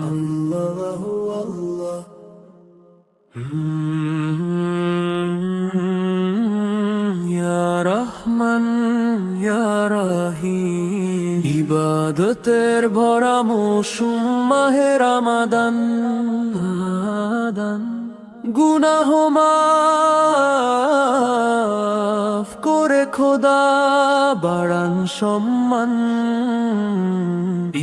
আল্লাহু আল্লাহ। ইয়া রহমান ইয়া রহিম, ইবাদতের ভরা মৌসুম মাহে রমাদান। গুনাহ মাফ করে খোদা বাড়ান সম্মান।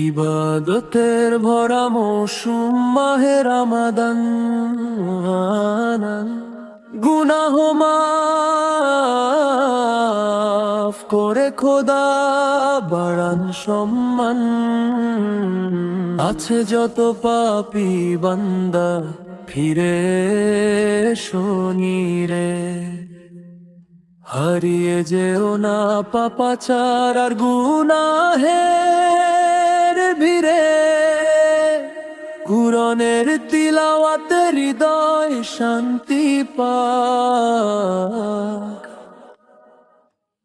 ইবাদতের ভরা মৌসুম মাহে রমাদান। গুনাহ মাফ করে খোদা বাড়ান সম্মান। আছে যত পাপী বান্দা ফিরে শনিরে, হারিয়ে যেও না পাপাচার আর গুনাহের ভিড়ে। কুরআনের তিলাওয়াতে হৃদয় শান্তি পাক,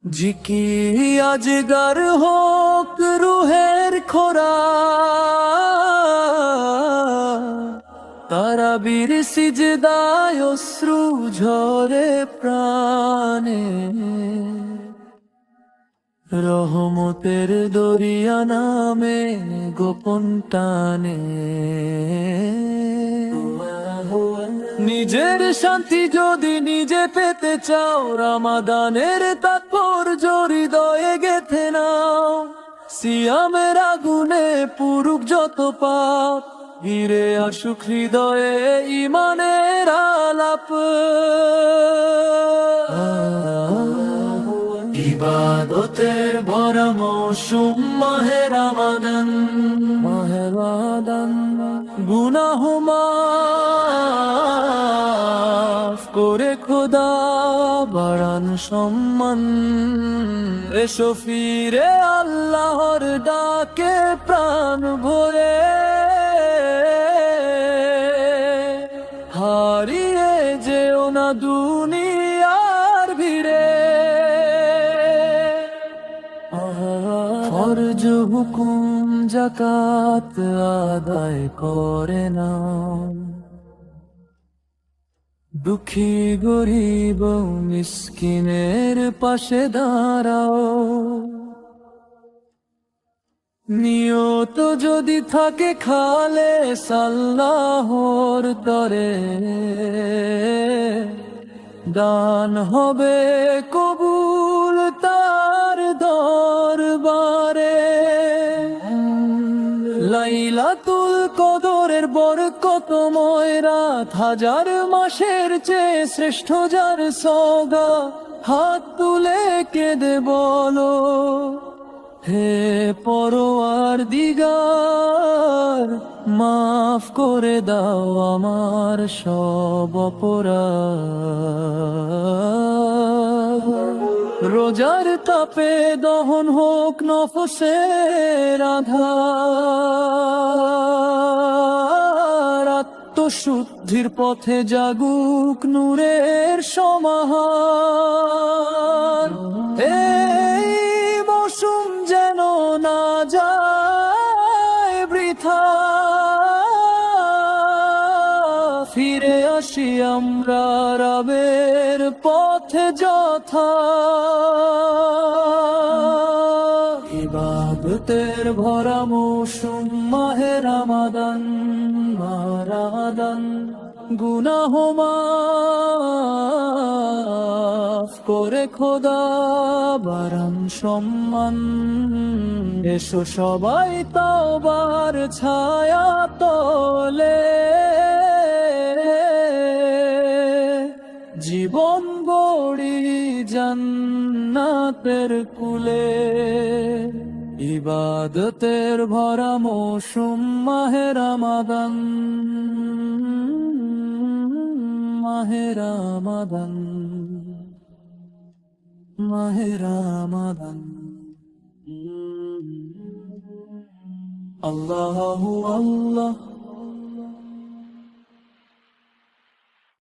জিকির আজগার হোক রুহের খোরাক। তারাবির সিজদায় অশ্রু ঝরে প্রাণে, রহমতের দরিয়া নামে গোপন টানে। নিজের শান্তি যদি নিজে পেতে চাও, রমাদানের তাৎপর্য হৃদয়ে গেঁথে নাও। সিয়ামের আগুনে পুরুক যত পাপ, ফিরে আসুক হৃদয়ে ঈমানের আলাপ। ইবাদতের ভরা মৌসুম মাহে রমাদান। গুনাহ মাফ করে খোদা বাড়ান সম্মান। এসো ফিরে আল্লাহর ডাকে প্রাণ ভরে, হারিয়ে যেও না দুনিয়ার ভিড়ে। ফরজ হুকুম যাকাত আদায় করে নাও, দুঃখী গরিব মিসকিনের পাশে দাঁড়াও। নিয়ত যদি থাকে খালেস আল্লাহর তরে, দান হবে কবুল তার দরবারে। লাইলাতুল কদরের বরকতময় রাত, হাজার মাসের চেয়ে শ্রেষ্ঠ যার সওগাত। হাত তুলে কেঁদে বলো, হে পরওয়ারদিগার, মাফ করে দাও আমার সব অপরাধ। রোজার তাপে দহন হোক নফসের আধার, আত্মশুদ্ধির পথে জাগুক নূরের সমাহার। এই মৌসুম যেন না যায় বৃথা, ফিরে আসি আমরা রবের পথে যথা। ইবাদতের ভরা মৌসুম মাহে রমাদান। গুনাহ মাফ করে খোদা বাড়ান সম্মান। এসো সবাই তাওবার ছায়া তলে, জীবন গড়ি জান্নাতের কুলে। ইবাদতের ভরা মৌসুম মাহে রমাদান। মাহে রমাদান, মাহে রমাদান। আল্লাহু আল্লাহ।